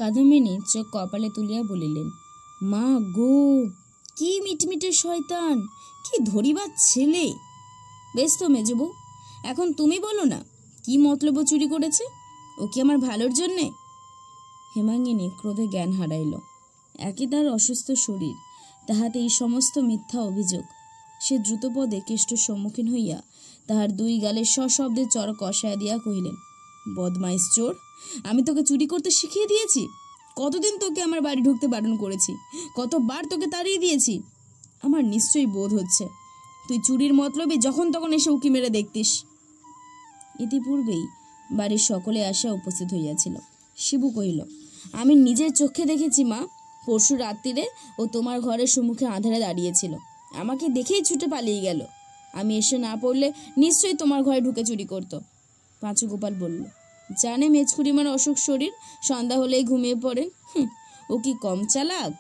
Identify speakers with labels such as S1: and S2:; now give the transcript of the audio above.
S1: কাদম্বিনী চোখ কপালে তুলিয়া বলিলেন, মা গো, কি মিটমিটে শয়তান, কি ধরিবার ছেলে। বেশ তো মেজবউ, এখন তুমি বলো না, কি মতলব চুরি করেছে? ও কি আমার ভালোর জন্যে? হেমাঙ্গিনী ক্রোধে জ্ঞান হারাইল। একই তার অসুস্থ শরীর, তাহাতে এই সমস্ত মিথ্যা অভিযোগ। সে দ্রুতপদে কেষ্টর সম্মুখীন হইয়া তাহার দুই গালে সশব্দে চর কষায়া দিয়া কহিলেন, বদমাইশ চোর, আমি তোকে চুরি করতে শিখিয়ে দিয়েছি? কতদিন তোকে আমার বাড়ি ঢুকতে বারণ করেছি, কতবার তোকে তাড়িয়ে দিয়েছি। আমার নিশ্চয়ই বোধ হচ্ছে তুই চুরির মতলবে যখন তখন এসে উকি মেরে দেখতিস। ইতিপূর্বেই বাড়ির সকলে আসা উপস্থিত হইয়াছিল। শিবু কহিল, আমি নিজের চোখে দেখেছি মা, পরশু রাত্রিরে ও তোমার ঘরের সম্মুখে আঁধারে দাঁড়িয়েছিল, আমাকে দেখেই ছুটে পালিয়ে গেল। আমি এসে না পড়লে নিশ্চয়ই তোমার ঘরে ঢুকে চুরি করত। পাঁচু গোপাল বলল, জানে মেজখুড়িমার অসুখ শরীর, সন্ধ্যা হলেই ঘুমিয়ে পড়েন। ও কি কম চালাক?